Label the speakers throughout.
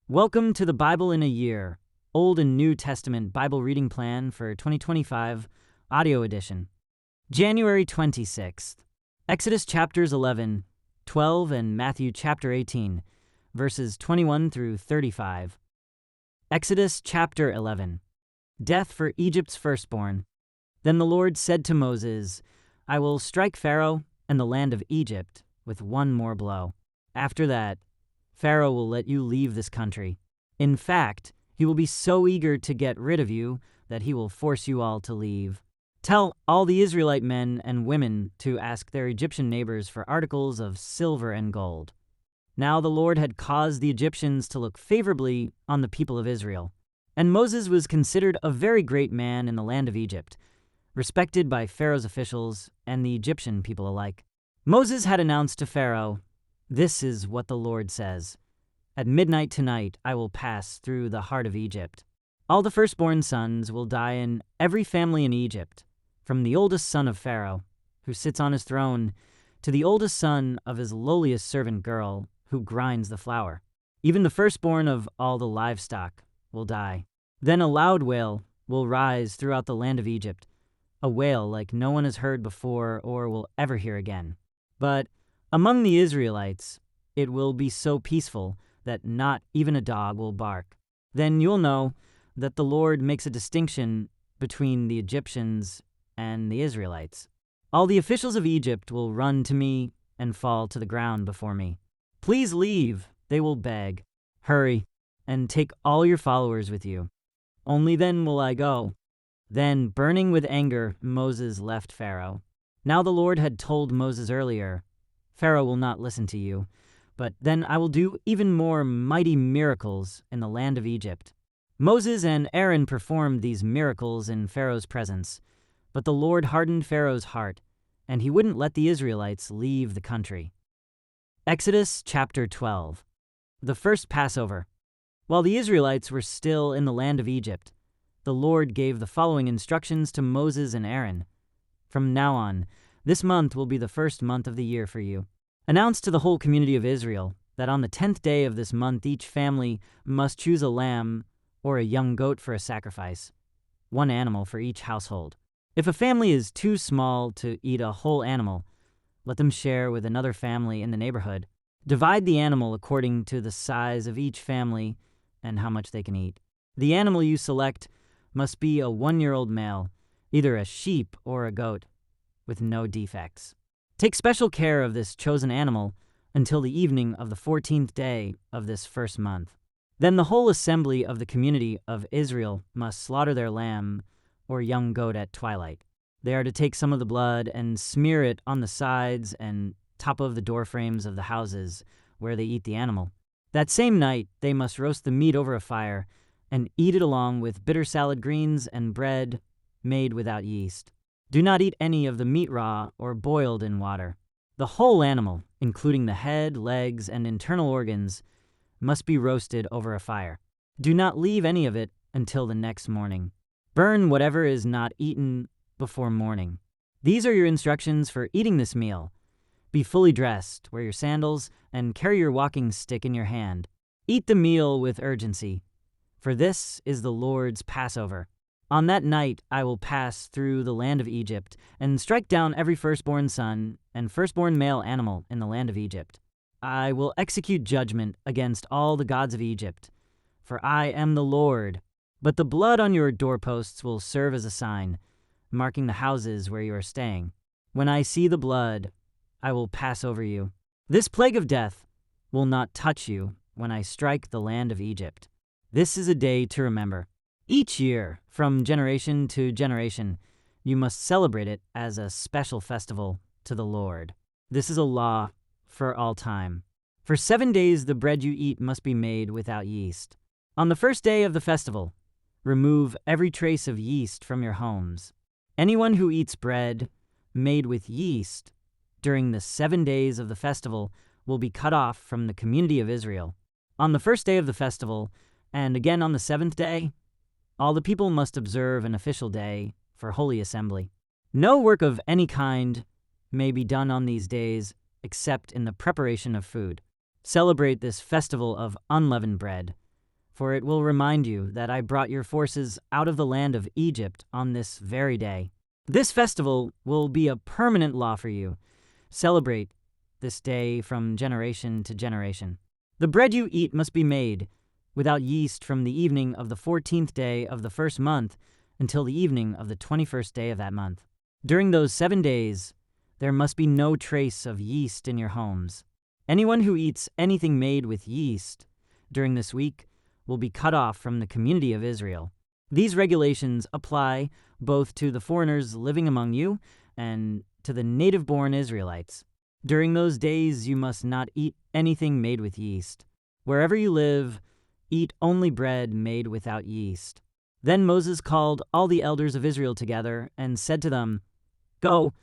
Speaker 1: Welcome to the Bible in a Year, Old and New Testament Bible Reading Plan for 2025, Audio Edition. January 26th, Exodus chapters 11, 12, and Matthew chapter 18, verses 21 through 35. Exodus chapter 11. Death for Egypt's firstborn. Then the Lord said to Moses, I will strike Pharaoh and the land of Egypt with one more blow. After that, Pharaoh will let you leave this country. In fact, he will be so eager to get rid of you that he will force you all to leave. Tell all the Israelite men and women to ask their Egyptian neighbors for articles of silver and gold. Now the Lord had caused the Egyptians to look favorably on the people of Israel, and Moses was considered a very great man in the land of Egypt, respected by Pharaoh's officials and the Egyptian people alike. Moses had announced to Pharaoh, This is what the Lord says. At midnight tonight I will pass through the heart of Egypt. All the firstborn sons will die in every family in Egypt, from the oldest son of Pharaoh, who sits on his throne, to the oldest son of his lowliest servant girl, who grinds the flour. Even the firstborn of all the livestock will die. Then a loud wail will rise throughout the land of Egypt, a wail like no one has heard before or will ever hear again. But among the Israelites, it will be so peaceful that not even a dog will bark. Then you'll know that the Lord makes a distinction between the Egyptians and the Israelites. All the officials of Egypt will run to me and fall to the ground before me. Please leave, they will beg. Hurry, and take all your followers with you. Only then will I go. Then, burning with anger, Moses left Pharaoh. Now the Lord had told Moses earlier, Pharaoh will not listen to you, but then I will do even more mighty miracles in the land of Egypt. Moses and Aaron performed these miracles in Pharaoh's presence, but the Lord hardened Pharaoh's heart, and he wouldn't let the Israelites leave the country. Exodus chapter 12. The first Passover. While the Israelites were still in the land of Egypt, the Lord gave the following instructions to Moses and Aaron. From now on, this month will be the first month of the year for you. Announce to the whole community of Israel that on the 10th day of this month each family must choose a lamb or a young goat for a sacrifice, one animal for each household. If a family is too small to eat a whole animal, let them share with another family in the neighborhood. Divide the animal according to the size of each family and how much they can eat. The animal you select must be a 1-year-old male, either a sheep or a goat, with no defects. Take special care of this chosen animal until the evening of the 14th day of this first month. Then the whole assembly of the community of Israel must slaughter their lamb or young goat at twilight. They are to take some of the blood and smear it on the sides and top of the doorframes of the houses where they eat the animal. That same night they must roast the meat over a fire and eat it along with bitter salad greens and bread made without yeast. Do not eat any of the meat raw or boiled in water. The whole animal, including the head, legs, and internal organs, must be roasted over a fire. Do not leave any of it until the next morning. Burn whatever is not eaten before morning. These are your instructions for eating this meal. Be fully dressed, wear your sandals, and carry your walking stick in your hand. Eat the meal with urgency, for this is the Lord's Passover. On that night I will pass through the land of Egypt and strike down every firstborn son and firstborn male animal in the land of Egypt. I will execute judgment against all the gods of Egypt, for I am the Lord. But the blood on your doorposts will serve as a sign, marking the houses where you are staying. When I see the blood, I will pass over you. This plague of death will not touch you when I strike the land of Egypt. This is a day to remember. Each year, from generation to generation, you must celebrate it as a special festival to the Lord. This is a law for all time. For 7 days the bread you eat must be made without yeast. On the first day of the festival, remove every trace of yeast from your homes. Anyone who eats bread made with yeast during the 7 days of the festival will be cut off from the community of Israel. On the first day of the festival, and again on the 7th day, all the people must observe an official day for holy assembly. No work of any kind may be done on these days except in the preparation of food. Celebrate this festival of unleavened bread for it will remind you that I brought your forces out of the land of Egypt on this very day. This festival will be a permanent law for you. Celebrate this day from generation to generation. The bread you eat must be made without yeast from the evening of the 14th day of the first month until the evening of the 21st day of that month. During those 7 days, there must be no trace of yeast in your homes. Anyone who eats anything made with yeast during this week will be cut off from the community of Israel. These regulations apply both to the foreigners living among you and to the native-born Israelites. During those days, you must not eat anything made with yeast. Wherever you live, eat only bread made without yeast. Then Moses called all the elders of Israel together and said to them, "Go,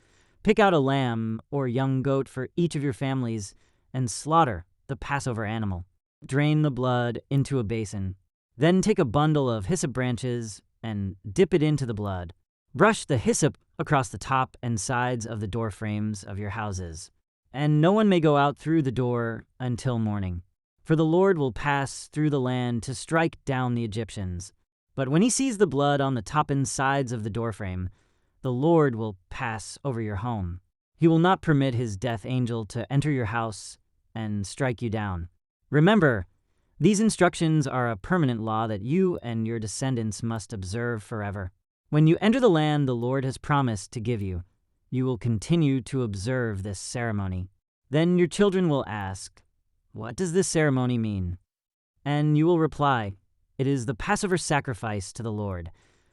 Speaker 1: pick out a lamb or young goat for each of your families and slaughter the Passover animal. Drain the blood into a basin. Then take a bundle of hyssop branches and dip it into the blood. Brush the hyssop across the top and sides of the door frames of your houses, and no one may go out through the door until morning. For the Lord will pass through the land to strike down the Egyptians. But when he sees the blood on the top and sides of the doorframe, the Lord will pass over your home. He will not permit his death angel to enter your house and strike you down. Remember, these instructions are a permanent law that you and your descendants must observe forever. When you enter the land the Lord has promised to give you, you will continue to observe this ceremony. Then your children will ask, 'What does this ceremony mean?' And you will reply, 'It is the Passover sacrifice to the Lord,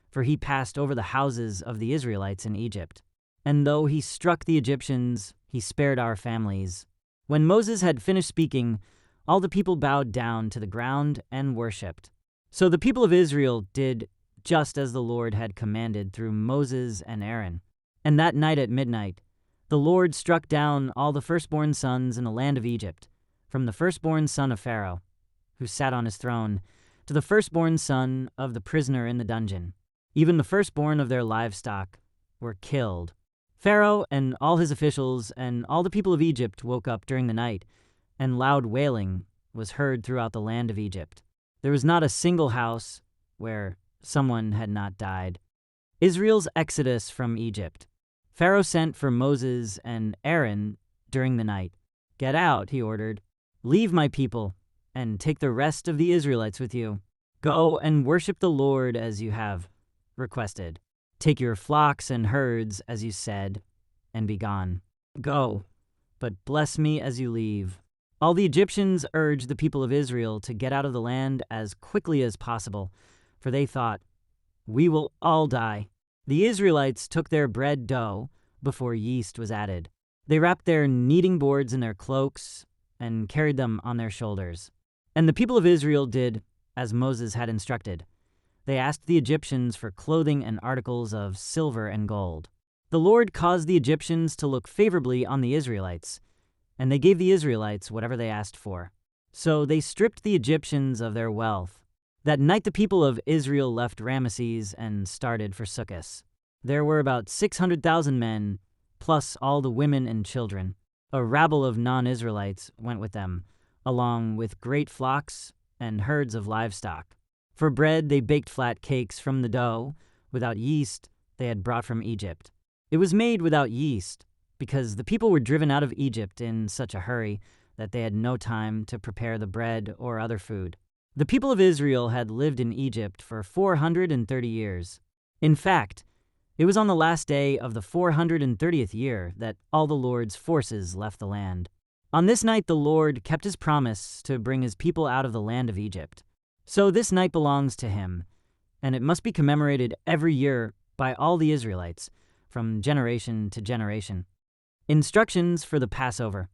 Speaker 1: for he passed over the houses of the Israelites in Egypt. And though he struck the Egyptians, he spared our families.'" When Moses had finished speaking, all the people bowed down to the ground and worshipped. So the people of Israel did just as the Lord had commanded through Moses and Aaron. And that night at midnight, the Lord struck down all the firstborn sons in the land of Egypt, from the firstborn son of Pharaoh, who sat on his throne, to the firstborn son of the prisoner in the dungeon. Even the firstborn of their livestock were killed. Pharaoh and all his officials and all the people of Egypt woke up during the night, and loud wailing was heard throughout the land of Egypt. There was not a single house where someone had not died. Israel's exodus from Egypt. Pharaoh sent for Moses and Aaron during the night. "Get out," he ordered. "Leave my people and take the rest of the Israelites with you. Go and worship the Lord as you have requested. Take your flocks and herds as you said, and be gone. Go, but bless me as you leave." All the Egyptians urged the people of Israel to get out of the land as quickly as possible, for they thought, "We will all die." The Israelites took their bread dough before yeast was added. They wrapped their kneading boards in their cloaks and carried them on their shoulders. And the people of Israel did as Moses had instructed. They asked the Egyptians for clothing and articles of silver and gold. The Lord caused the Egyptians to look favorably on the Israelites, and they gave the Israelites whatever they asked for. So they stripped the Egyptians of their wealth. That night the people of Israel left Ramesses and started for Sukkot. There were about 600,000 men, plus all the women and children. A rabble of non-Israelites went with them, along with great flocks and herds of livestock. For bread they baked flat cakes from the dough, without yeast, they had brought from Egypt. It was made without yeast, because the people were driven out of Egypt in such a hurry that they had no time to prepare the bread or other food. The people of Israel had lived in Egypt for 430 years. In fact, it was on the last day of the 430th year that all the Lord's forces left the land. On this night the Lord kept his promise to bring his people out of the land of Egypt. So this night belongs to him, and it must be commemorated every year by all the Israelites, from generation to generation. Instructions for the Passover.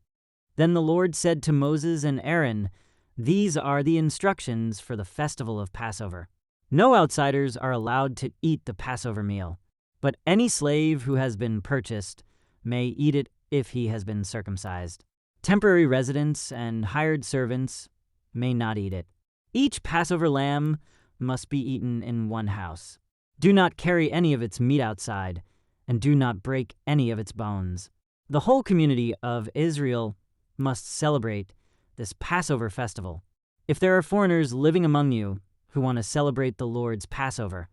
Speaker 1: Then the Lord said to Moses and Aaron, "These are the instructions for the festival of Passover. No outsiders are allowed to eat the Passover meal, but any slave who has been purchased may eat it if he has been circumcised. Temporary residents and hired servants may not eat it. Each Passover lamb must be eaten in one house. Do not carry any of its meat outside, and do not break any of its bones. The whole community of Israel must celebrate this Passover festival If there are foreigners living among you who want to celebrate the Lord's Passover,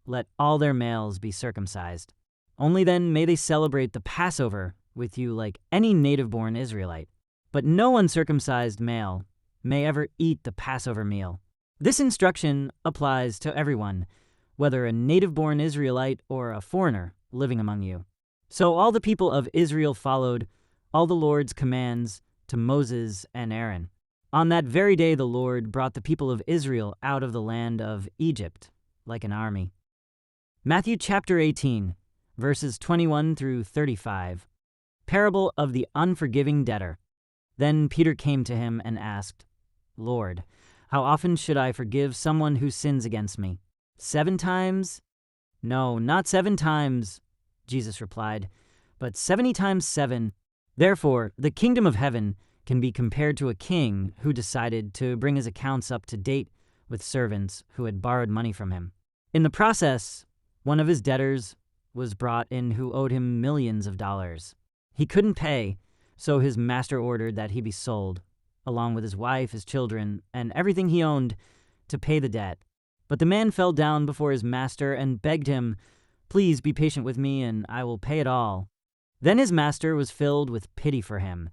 Speaker 1: let all their males be circumcised. Only then may they celebrate the Passover with you like any native-born Israelite. But no uncircumcised male may ever eat the Passover meal. This instruction applies to everyone, whether a native-born Israelite or a foreigner living among you. So all the people of Israel followed all the Lord's commands to Moses and Aaron. On that very day the Lord brought the people of Israel out of the land of Egypt like an army. Matthew chapter 18, verses 21 through 35. Parable of the unforgiving debtor. Then Peter came to him and asked, Lord, how often should I forgive someone who sins against me? 7 times? No, not 7 times, Jesus replied, but 70 times 7. Therefore, the kingdom of heaven can be compared to a king who decided to bring his accounts up to date with servants who had borrowed money from him. In the process, one of his debtors was brought in who owed him millions of dollars. He couldn't pay, so his master ordered that he be sold, along with his wife, his children, and everything he owned, to pay the debt. But the man fell down before his master and begged him, Please be patient with me, and I will pay it all. Then his master was filled with pity for him,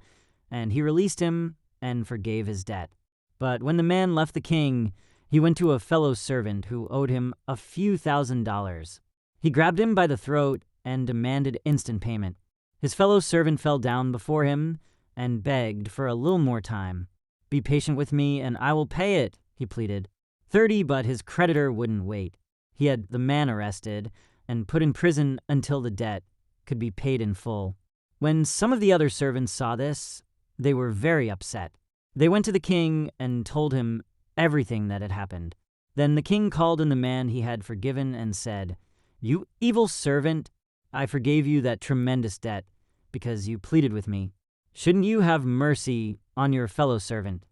Speaker 1: and he released him and forgave his debt. But when the man left the king, he went to a fellow servant who owed him a few $1,000s. He grabbed him by the throat and demanded instant payment. His fellow servant fell down before him and begged for a little more time. Be patient with me and I will pay it, he pleaded. 30, but his creditor wouldn't wait. He had the man arrested and put in prison until the debt could be paid in full. When some of the other servants saw this, they were very upset. They went to the king and told him everything that had happened. Then the king called in the man he had forgiven and said, You evil servant, I forgave you that tremendous debt because you pleaded with me. Shouldn't you have mercy on your fellow servant,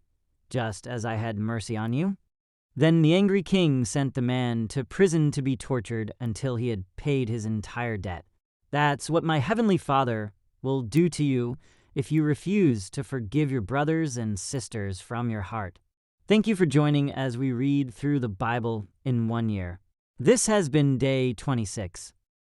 Speaker 1: just as I had mercy on you? Then the angry king sent the man to prison to be tortured until he had paid his entire debt. That's what my heavenly Father will do to you if you refuse to forgive your brothers and sisters from your heart. Thank you for joining as we read through the Bible in 1 year. This has been day 26.